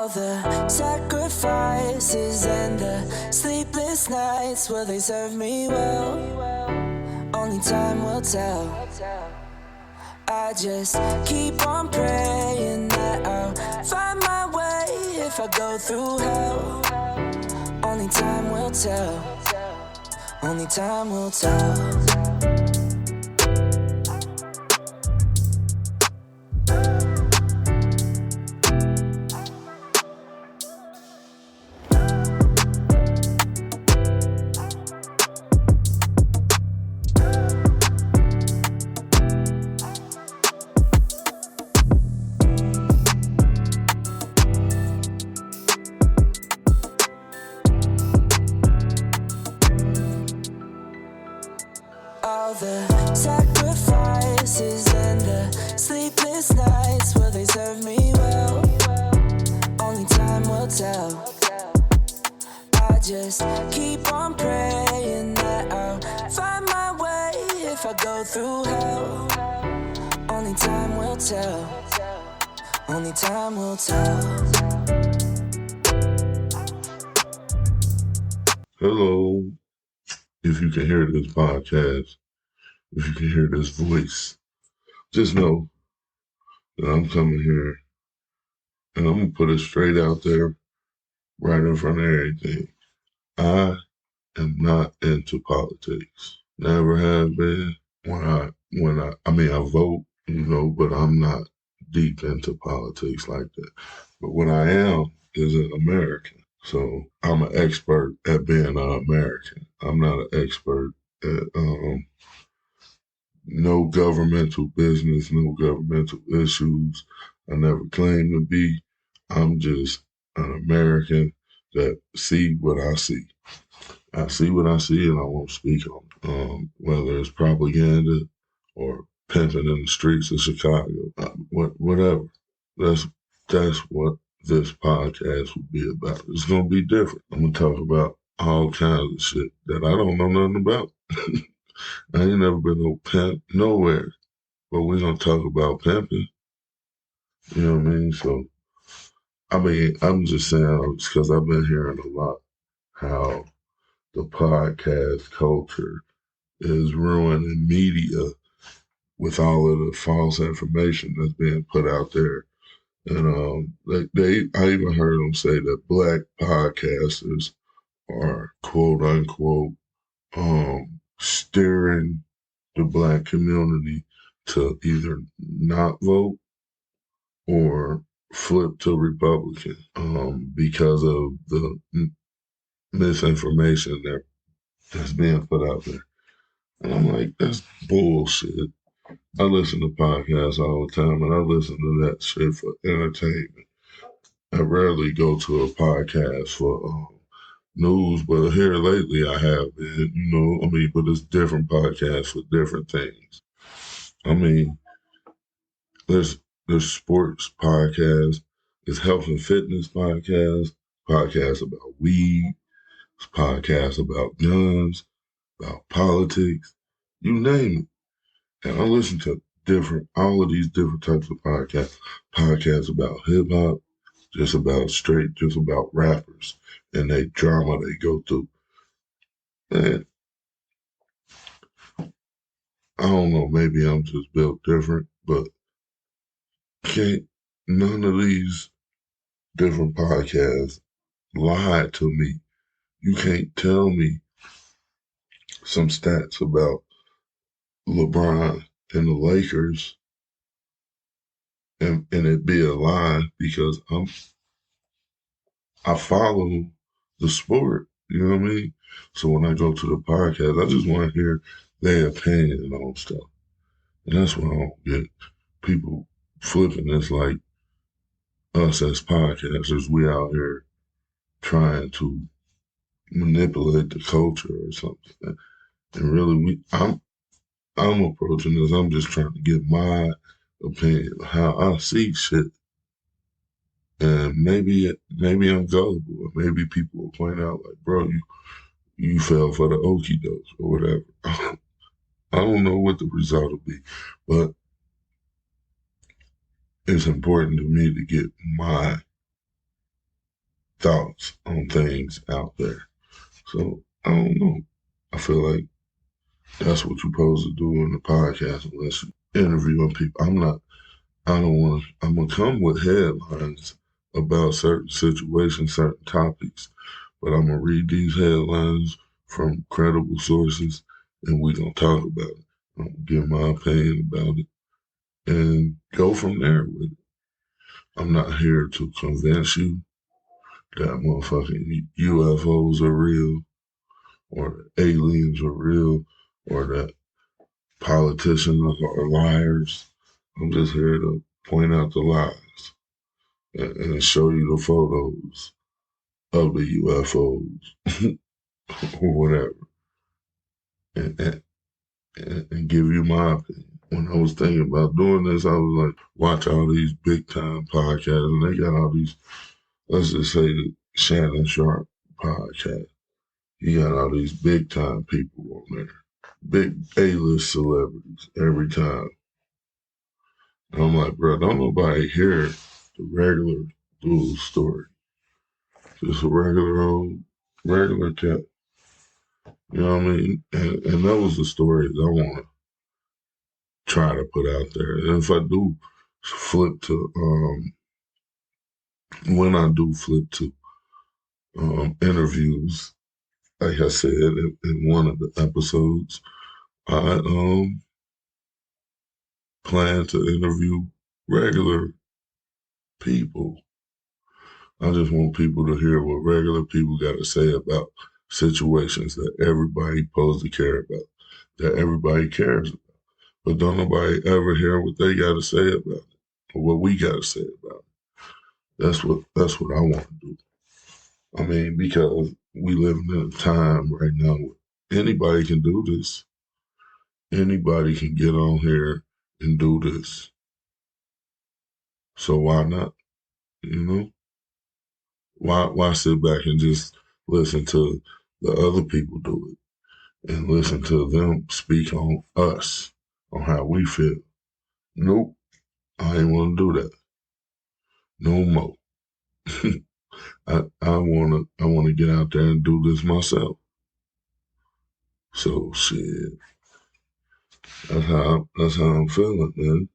All the sacrifices and the sleepless nights, will they serve me well? Only time will tell. I just keep on praying that I'll find my way if I go through hell. Only time will tell. Only time will tell. All the sacrifices and the sleepless nights, will they serve me well? Only time will tell. I just keep on praying that I'll find my way if I go through hell. Only time will tell. Only time will tell. Hello. If you can hear this podcast, if you can hear this voice, just know that I'm coming here and I'm going to put it straight out there right in front of everything. I am not into politics. Never have been. I vote, but I'm not deep into politics like that. But what I am is an American. So I'm an expert at being an American. I'm not an expert at no governmental business, no governmental issues. I never claimed to be. I'm just an American that see what I see. I see what I see and I won't speak on it. Whether it's propaganda or pimping in the streets of Chicago, whatever. That's what this podcast will be about. It's going to be different. I'm going to talk about all kinds of shit that I don't know nothing about. I ain't never been no pimp nowhere, but we're going to talk about pimping. You know what I mean? So, I'm just saying, because I've been hearing a lot how the podcast culture is ruining media with all of the false information that's being put out there. And I even heard them say that Black podcasters are quote unquote steering the Black community to either not vote or flip to Republican because of the misinformation that's being put out there. And I'm like, that's bullshit. I listen to podcasts all the time, and I listen to that shit for entertainment. I rarely go to a podcast for news, but here lately I have been, but it's different podcasts for different things. There's sports podcasts, there's health and fitness podcasts about weed, podcasts about guns, about politics, you name it. And I listen to all of these different types of podcasts about hip hop, just about rappers and they drama they go through. Man, I don't know, maybe I'm just built different, but none of these different podcasts lie to me. You can't tell me some stats about LeBron and the Lakers and it be a lie because I follow the sport, you know what I mean? So when I go to the podcast, I just want to hear their opinion on stuff. And that's what I don't get. People flipping this like us as podcasters, we out here trying to manipulate the culture or something. And really, I'm approaching this. I'm just trying to get my opinion of how I see shit. And maybe I'm gullible, or maybe people will point out like, bro, you fell for the okie dokes or whatever. I don't know what the result will be, but it's important to me to get my thoughts on things out there. So I don't know. I feel like that's what you're supposed to do in the podcast unless you're interviewing people. I don't want to, I'm going to come with headlines about certain situations, certain topics, but I'm going to read these headlines from credible sources and we're going to talk about it. I'm going to give my opinion about it and go from there with it. I'm not here to convince you that motherfucking UFOs are real or that aliens are real or that politicians are liars. I'm just here to point out the lies and show you the photos of the UFOs or whatever and, and, and give you my opinion. When I was thinking about doing this, I was like, watch all these big time podcasts and they got all these, let's just say the Shannon Sharp podcast. You got all these big time people on there, big A-list celebrities every time. And I'm like, bro, don't nobody hear the regular dude story. Just a regular cat. You know what I mean? And that was the story that I want to try to put out there. And if I do flip to, when I do flip to interviews, like I said in one of the episodes, I plan to interview regular people. I just want people to hear what regular people got to say about situations that everybody supposed to care about, that everybody cares about. But don't nobody ever hear what they got to say about it or what we got to say about it. That's what I want to do. I mean, because we live in a time right now where anybody can do this. Anybody can get on here and do this. So why not? You know? Why sit back and just listen to the other people do it and listen to them speak on us, on how we feel? Nope. I ain't want to do that. No more. I wanna get out there and do this myself. So shit. That's how I'm feeling, man.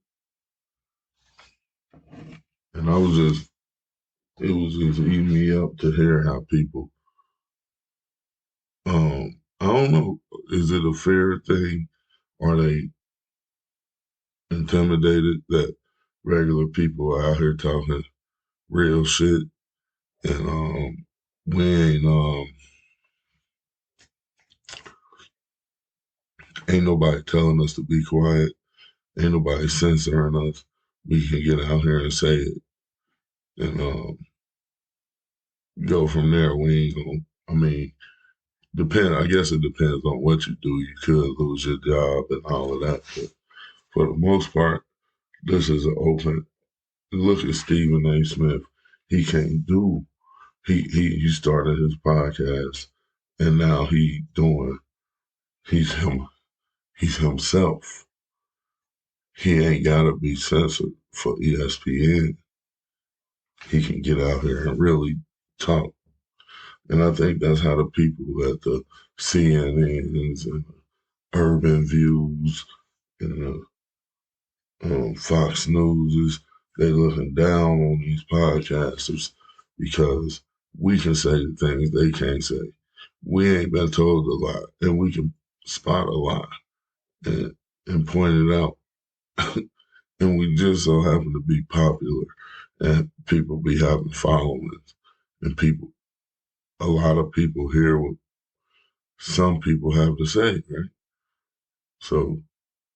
And it was just eating me up to hear how people I don't know, is it a fear thing? Are they intimidated that regular people are out here talking real shit and we ain't nobody telling us to be quiet, ain't nobody censoring us. We can get out here and say it and go from there. We ain't gonna, I mean, I guess it depends on what you do. You could lose your job and all of that, but for the most part, this is an open. Look at Stephen A. Smith. He can't do. He started his podcast, and now he's him. He's himself. He ain't gotta be censored for ESPN. He can get out here and really talk. And I think that's how the people at the CNNs and Urban Views and Fox News they looking down on these podcasters because we can say the things they can't say. We ain't been told a lot, and we can spot a lot and point it out. And we just so happen to be popular, and people be having followings, and a lot of people hear what some people have to say, right? So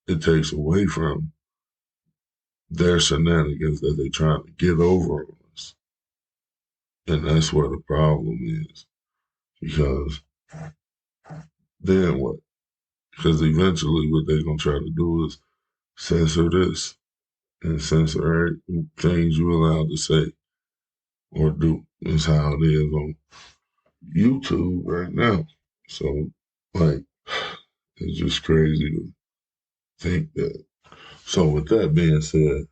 it takes away from their shenanigans that they trying to get over on us. And that's where the problem is. Because then what? Because eventually what they're going to try to do is censor this and censor things you're allowed to say or do. Is how it is on YouTube right now. So, like, it's just crazy to think that. So, with that being said,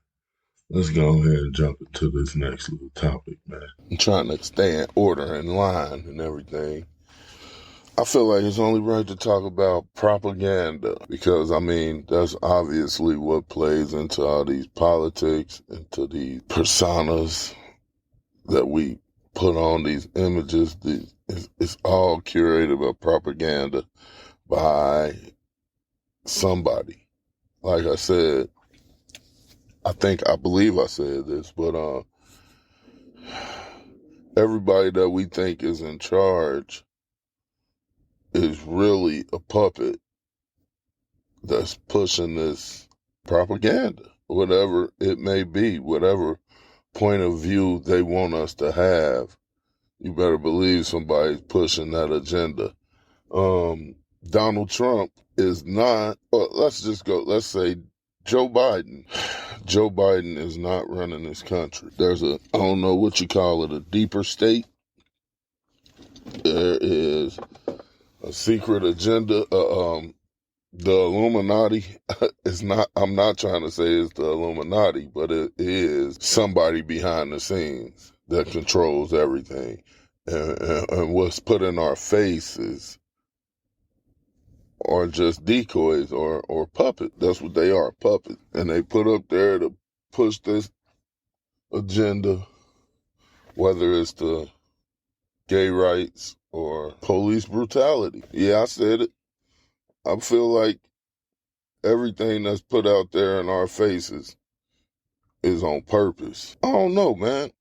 let's go ahead and jump into this next little topic, man. I'm trying to stay in order and line and everything. I feel like it's only right to talk about propaganda because, I mean, that's obviously what plays into all these politics, into these personas that we put on these images. It's all curated by propaganda by somebody. Like I said, I believe I said this, but everybody that we think is in charge is really a puppet that's pushing this propaganda, whatever it may be, whatever point of view they want us to have. You better believe somebody's pushing that agenda. Donald Trump is not, let's say Joe Biden. Joe Biden is not running this country. There's I don't know what you call it, a deeper state. There is a secret agenda. The Illuminati is not, I'm not trying to say it's the Illuminati, but it is somebody behind the scenes that controls everything. And what's put in our faces are just decoys or puppet. That's what they are, puppet. And they put up there to push this agenda, whether it's the gay rights or police brutality. Yeah, I said it. I feel like everything that's put out there in our faces is on purpose. I don't know, man.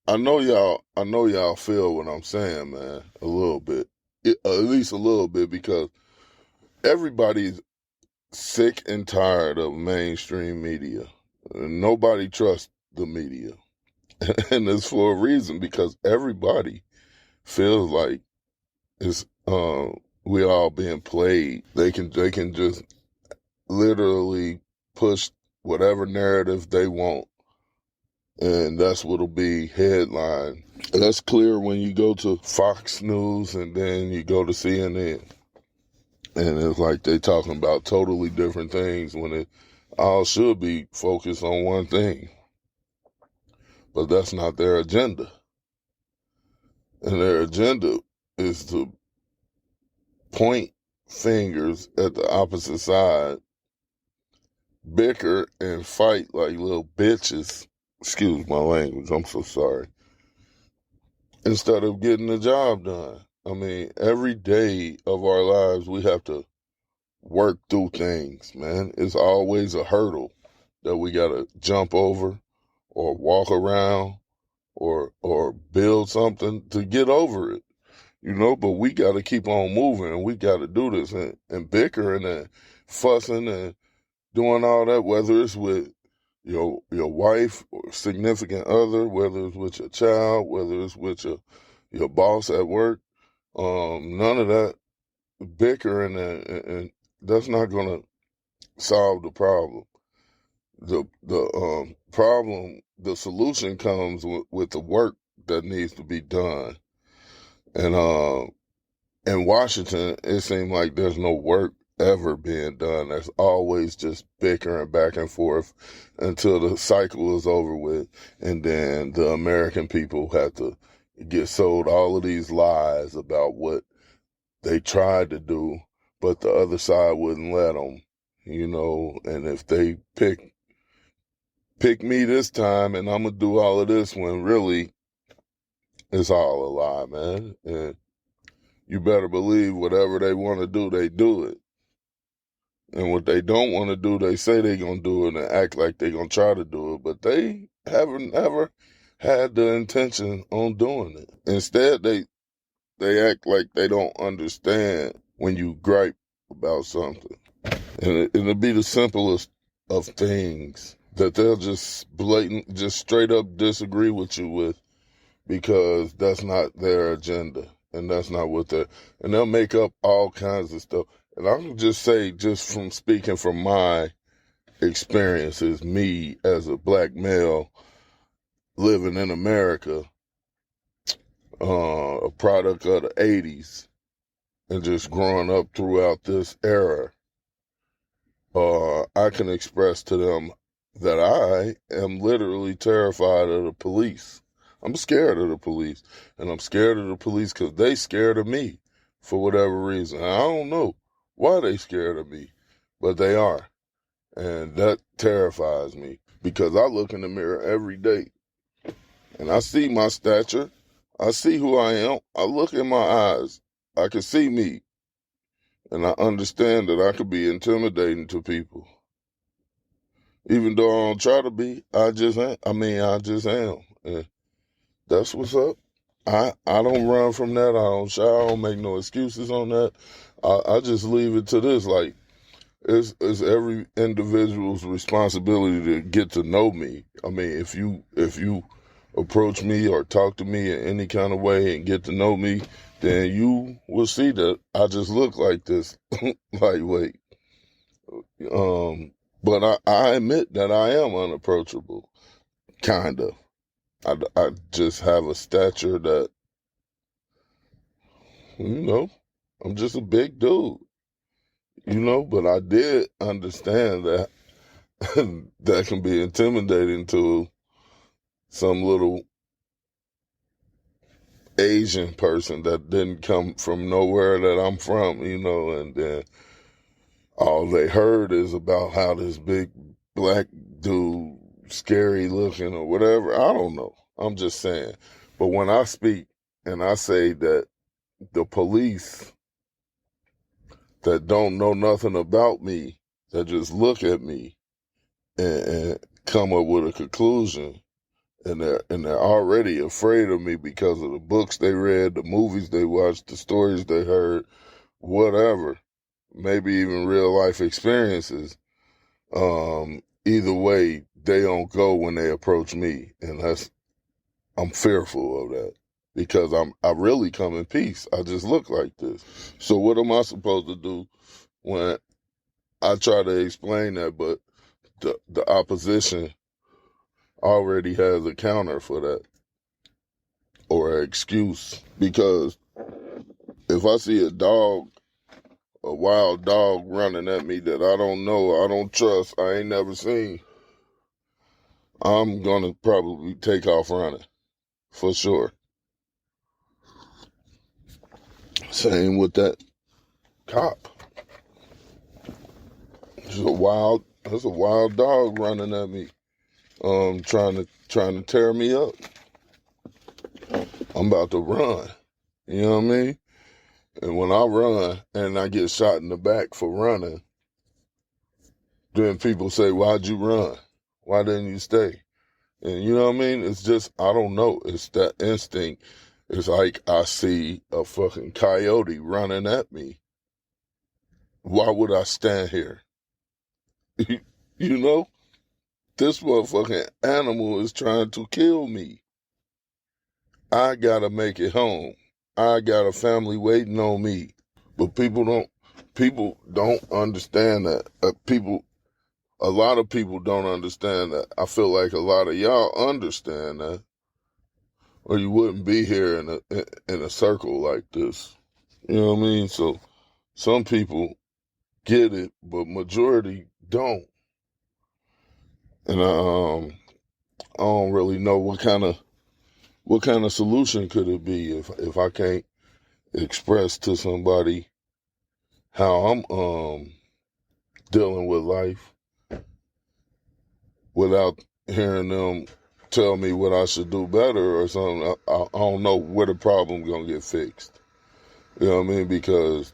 I know y'all feel what I'm saying, man, a little bit. At least a little bit, because everybody's sick and tired of mainstream media. Nobody trusts the media. And it's for a reason, because everybody feels like it's we all being played. They can just literally push whatever narrative they want, and that's what'll be headline. That's clear when you go to Fox News and then you go to CNN, and it's like they talking about totally different things when it all should be focused on one thing. But that's not their agenda. And their agenda is to point fingers at the opposite side, bicker and fight like little bitches. Excuse my language, I'm so sorry. Instead of getting the job done. I mean, every day of our lives, we have to work through things, man. It's always a hurdle that we got to jump over or walk around or build something to get over it, but we got to keep on moving, and we got to do this, and bickering and fussing and doing all that, whether it's with your wife or significant other, whether it's with your child, whether it's with your boss at work, none of that bickering and that's not going to solve the problem. The problem, the solution comes with the work that needs to be done. And in Washington, it seems like there's no work ever being done. There's always just bickering back and forth until the cycle is over with, and then the American people have to get sold all of these lies about what they tried to do, but the other side wouldn't let them, and if they pick me this time and I'm going to do all of this, when really it's all a lie, man. And you better believe whatever they want to do, they do it. And what they don't want to do, they say they're going to do it and act like they're going to try to do it, but they haven't ever had the intention on doing it. Instead, they act like they don't understand when you gripe about something. And it'll be the simplest of things that they'll just just straight up disagree with you with, because that's not their agenda and that's not what and they'll make up all kinds of stuff. And I can just say, just from speaking from my experiences, me as a black male living in America, a product of the 80s, and just growing up throughout this era, I can express to them that I am literally terrified of the police. I'm scared of the police. And I'm scared of the police because they scared of me for whatever reason. I don't know why they scared of me, but they are. And that terrifies me because I look in the mirror every day and I see my stature. I see who I am. I look in my eyes. I can see me. And I understand that I could be intimidating to people. Even though I don't try to be, I just am. I just am. And that's what's up. I don't run from that. I don't shy. I don't make no excuses on that. I just leave it to this. Like, it's every individual's responsibility to get to know me. I mean, if you approach me or talk to me in any kind of way and get to know me, then you will see that I just look like this lightweight. But I admit that I am unapproachable, kind of. I just have a stature that, I'm just a big dude, but I did understand that that can be intimidating to some little Asian person that didn't come from nowhere that I'm from, and then all they heard is about how this big black dude, scary looking or whatever. I don't know. I'm just saying. But when I speak and I say that the police that don't know nothing about me, that just look at me and come up with a conclusion, and they're already afraid of me because of the books they read, the movies they watched, the stories they heard, whatever, maybe even real life experiences. Either way, they don't go when they approach me, and I'm fearful of that because I really come in peace. I just look like this. So what am I supposed to do when I try to explain that, but the opposition already has a counter for that or an excuse? Because if I see a wild dog running at me that I don't know, I don't trust, I ain't never seen, I'm going to probably take off running for sure. Same with that cop. There's a wild dog running at me, trying to tear me up. I'm about to run. You know what I mean? And when I run and I get shot in the back for running, then people say, "Why'd you run? Why didn't you stay?" And you know what I mean? It's just, I don't know. It's that instinct. It's like I see a fucking coyote running at me. Why would I stand here? You know? This motherfucking animal is trying to kill me. I gotta make it home. I got a family waiting on me. But people don't understand that. A lot of people don't understand that. I feel like a lot of y'all understand that, or you wouldn't be here in a circle like this. You know what I mean? So some people get it, but majority don't. And I don't really know what kind of solution could it be if I can't express to somebody how I'm dealing with life without hearing them tell me what I should do better or something. I don't know where the problem gonna get fixed. You know what I mean? Because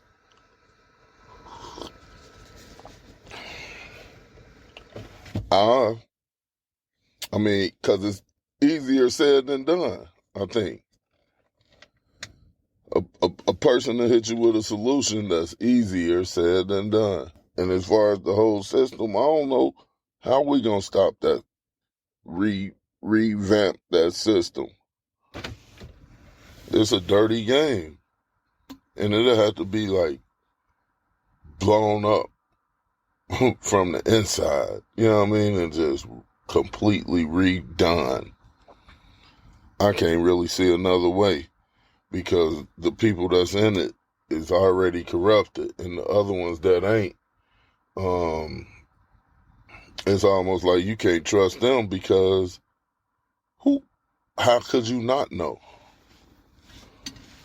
because it's easier said than done, I think. A person to hit you with a solution that's easier said than done. And as far as the whole system, I don't know how we gonna stop that, revamp that system. It's a dirty game. And it'll have to be like blown up from the inside. You know what I mean? And just completely redone. I can't really see another way because the people that's in it is already corrupted, and the other ones that ain't, it's almost like you can't trust them because how could you not know?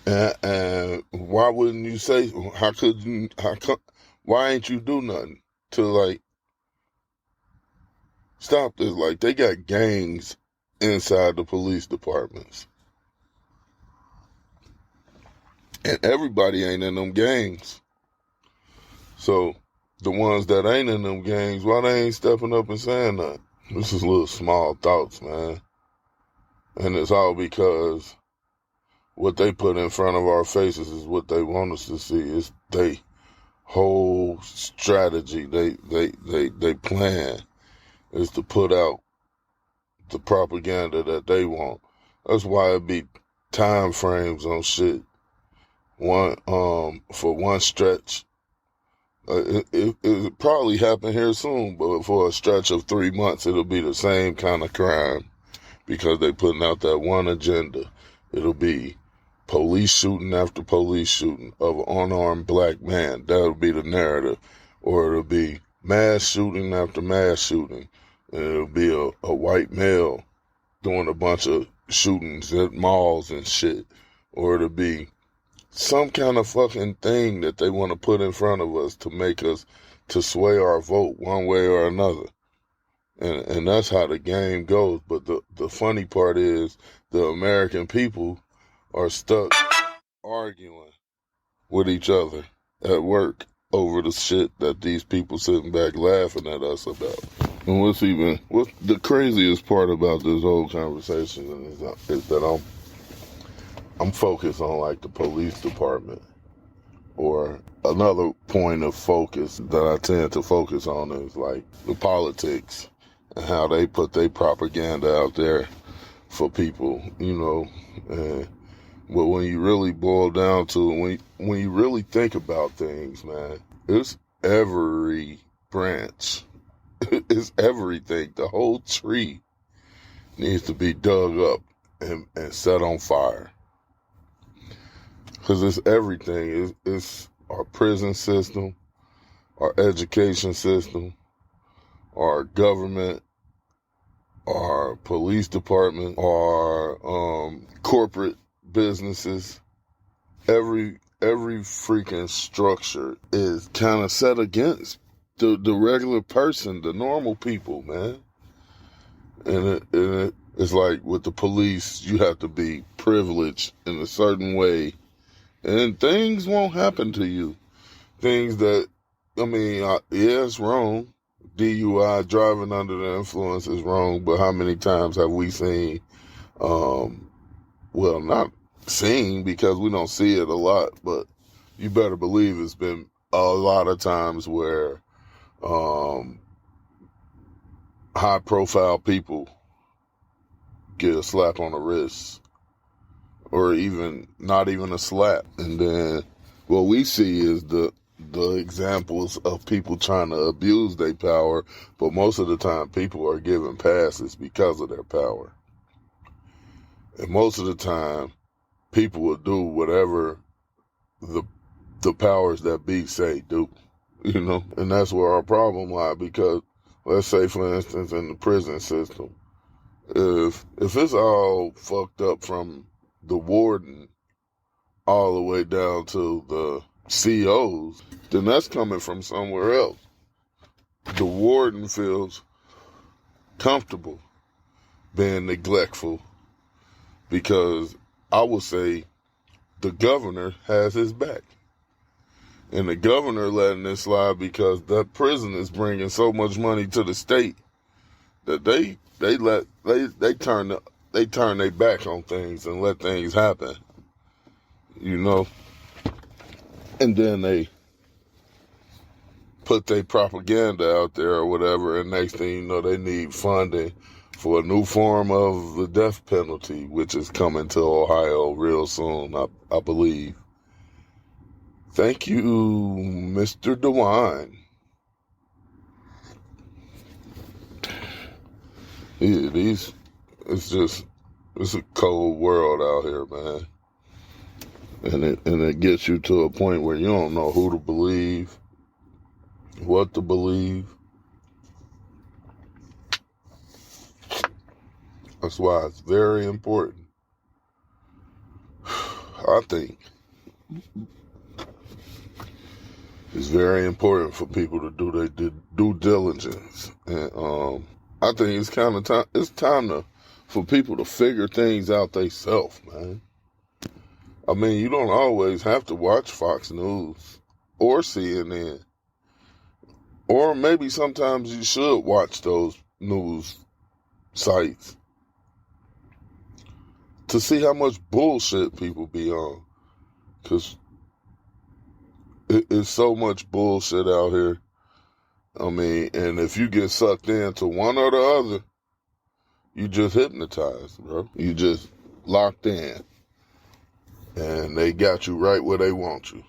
And why wouldn't you say, why ain't you do nothing to like stop this? Like they got gangs inside the police departments. And everybody ain't in them gangs. So the ones that ain't in them gangs, why they ain't stepping up and saying that? This is little small thoughts, man. And it's all because what they put in front of our faces is what they want us to see. It's they whole strategy. They plan is to put out the propaganda that they want. That's why it be time frames on shit. For one stretch. It probably happen here soon, but for a stretch of 3 months, it'll be the same kind of crime because they putting out that one agenda. It'll be police shooting after police shooting of an unarmed black man. That'll be the narrative. Or it'll be mass shooting after mass shooting. And it'll be a white male doing a bunch of shootings at malls and shit. Or it'll be some kind of fucking thing that they want to put in front of us to make us to sway our vote one way or another. And that's how the game goes. But the funny part is the American people are stuck arguing with each other at work over the shit that these people sitting back laughing at us about. And what's the craziest part about this whole conversation is that I'm focused on like the police department, or another point of focus that I tend to focus on is like the politics and how they put their propaganda out there for people, but when you really boil down to it, when you really think about things, man, it's every branch, it's everything. The whole tree needs to be dug up and set on fire. Because it's everything. It's our prison system, our education system, our government, our police department, our corporate businesses. Every freaking structure is kind of set against the regular person, the normal people, man. And it's like with the police, you have to be privileged in a certain way. And things won't happen to you. Things that, it's wrong. DUI, driving under the influence, is wrong. But how many times have we seen, not seen because we don't see it a lot, but you better believe it's been a lot of times where high profile people get a slap on the wrist. Or even not even a slap. And then what we see is the examples of people trying to abuse their power, but most of the time people are given passes because of their power. And most of the time people will do whatever the powers that be say do, and that's where our problem lies. Because let's say, for instance, in the prison system, if it's all fucked up from the warden all the way down to the COs, then that's coming from somewhere else. The warden feels comfortable being neglectful because I would say the governor has his back. And the governor letting it slide because that prison is bringing so much money to the state that they turn their back on things and let things happen, and then they put their propaganda out there or whatever, and next thing you know, they need funding for a new form of the death penalty, which is coming to Ohio real soon, I believe. Thank you, Mr. DeWine. Yeah, it's a cold world out here, man. And it gets you to a point where you don't know who to believe, what to believe. That's why it's very important. I think it's very important for people to do their due diligence. And I think it's kind of time. It's time for people to figure things out themselves, man. I mean, you don't always have to watch Fox News or CNN. Or maybe sometimes you should watch those news sites to see how much bullshit people be on. Because it's so much bullshit out here. I mean, and if you get sucked into one or the other, you just hypnotized, bro. You just locked in. And they got you right where they want you.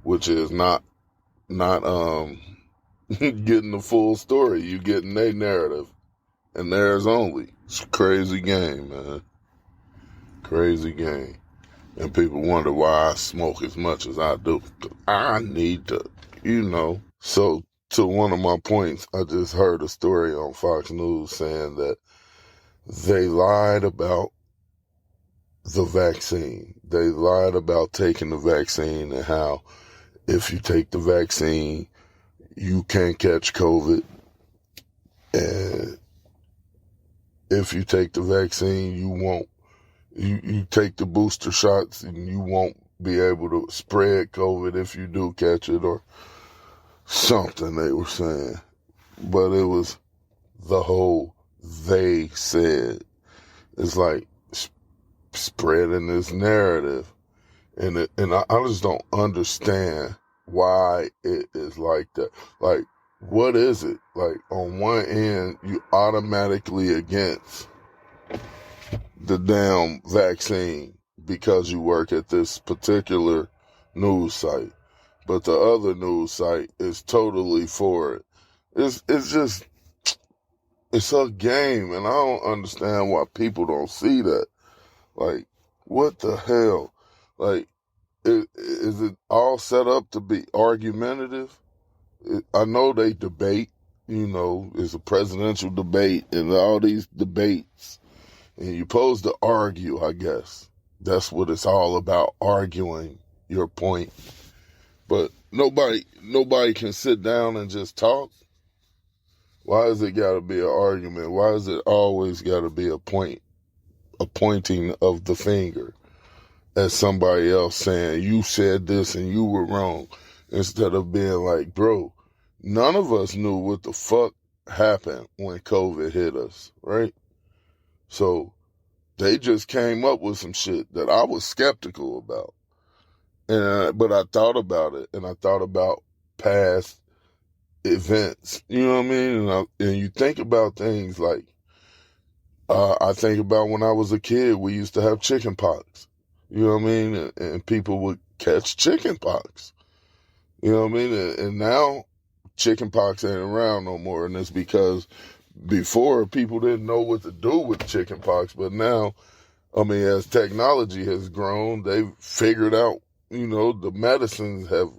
Which is not getting the full story. You getting their narrative. And theirs only. It's a crazy game, man. Crazy game. And people wonder why I smoke as much as I do. I need to, So, to one of my points, I just heard a story on Fox News saying that they lied about the vaccine. They lied about taking the vaccine and how if you take the vaccine, you can't catch COVID. And if you take the vaccine, you won't. You take the booster shots and you won't be able to spread COVID if you do catch it or something they were saying. But it was the whole they said. It's like spreading this narrative. And I just don't understand why it is like that. Like, what is it? Like, on one end, you automatically against the damn vaccine because you work at this particular news site. But the other news site is totally for it. It's just, it's a game, and I don't understand why people don't see that. Like, what the hell? Like, is it all set up to be argumentative? I know they debate, it's a presidential debate and all these debates. And you're supposed to argue, I guess. That's what it's all about, arguing your point. But nobody can sit down and just talk. Why has it got to be an argument? Why is it always got to be a pointing of the finger at somebody else saying, you said this and you were wrong, instead of being like, bro, none of us knew what the fuck happened when COVID hit us, right? So they just came up with some shit that I was skeptical about. But I thought about it, and I thought about past events, you know what I mean? And you think about things like, I think about when I was a kid, we used to have chicken pox, you know what I mean? And people would catch chicken pox, you know what I mean? And now chicken pox ain't around no more, and it's because before people didn't know what to do with chicken pox, but now, I mean, as technology has grown, they've figured out, the medicines have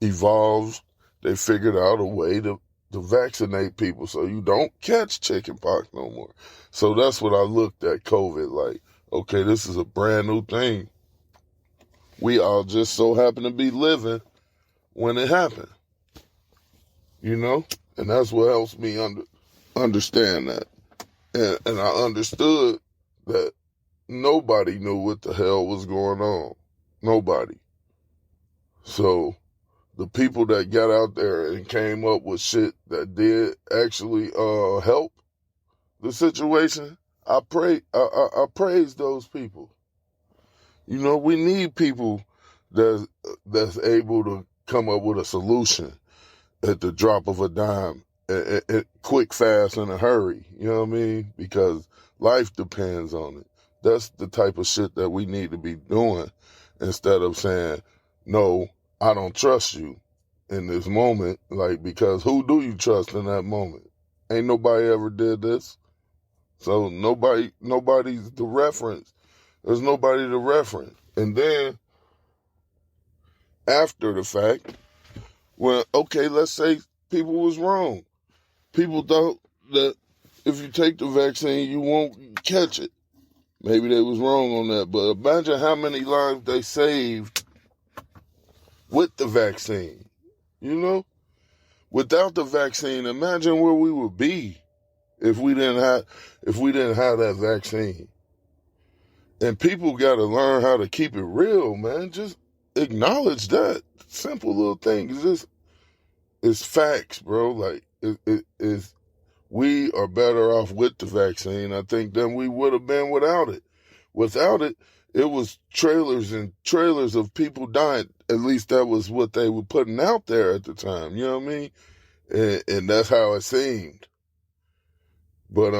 evolved. They figured out a way to vaccinate people so you don't catch chicken pox no more. So that's what I looked at COVID like. Okay, this is a brand new thing. We all just so happen to be living when it happened, And that's what helps me understand that. And I understood that nobody knew what the hell was going on. Nobody. So the people that got out there and came up with shit that did actually help the situation, I praise those people. We need people that's able to come up with a solution at the drop of a dime, quick, fast, in a hurry. You know what I mean? Because life depends on it. That's the type of shit that we need to be doing, instead of saying, no, I don't trust you in this moment. Like, because who do you trust in that moment? Ain't nobody ever did this. So nobody's the reference. There's nobody to reference. And then after the fact, well, okay, let's say people was wrong. People thought that if you take the vaccine, you won't catch it. Maybe they was wrong on that, but imagine how many lives they saved with the vaccine. You know, without the vaccine, imagine where we would be if we didn't have that vaccine. And people got to learn how to keep it real, man. Just acknowledge that simple little thing. It's facts, bro. Like it's we are better off with the vaccine, I think, than we would have been without it. Without it, it was trailers and trailers of people dying. At least that was what they were putting out there at the time. You know what I mean? And that's how it seemed. But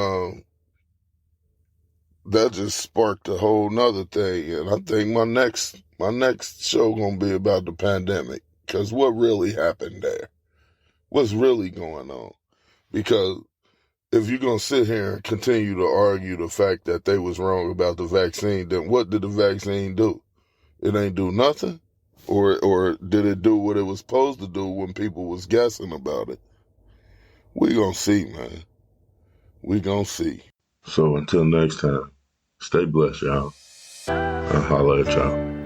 that just sparked a whole nother thing. And I think my next show gonna be about the pandemic. Because what really happened there? What's really going on? Because if you're going to sit here and continue to argue the fact that they was wrong about the vaccine, then what did the vaccine do? It ain't do nothing? Or did it do what it was supposed to do when people was guessing about it? We going to see, man. We going to see. So until next time, stay blessed, y'all. I'll holler at y'all.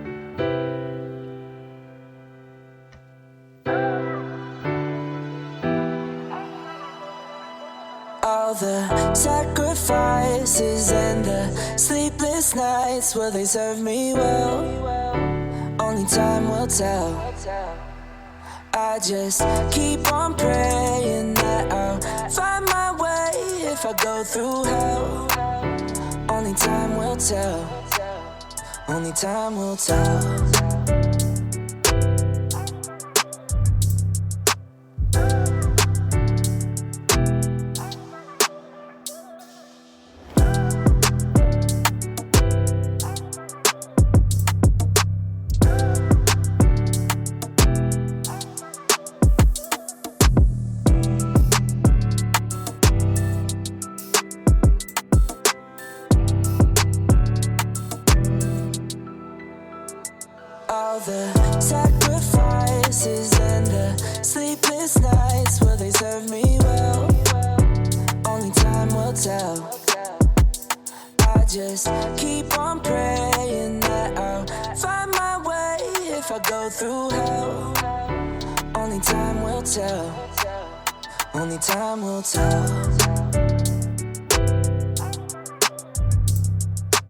All the sacrifices and the sleepless nights, will they serve me well? Only time will tell. I just keep on praying that I'll find my way if I go through hell. Only time will tell. Only time will tell. All the sacrifices and the sleepless nights, will they serve me well? Only time will tell. I just keep on praying that I'll find my way if I go through hell. Only time will tell. Only time will tell.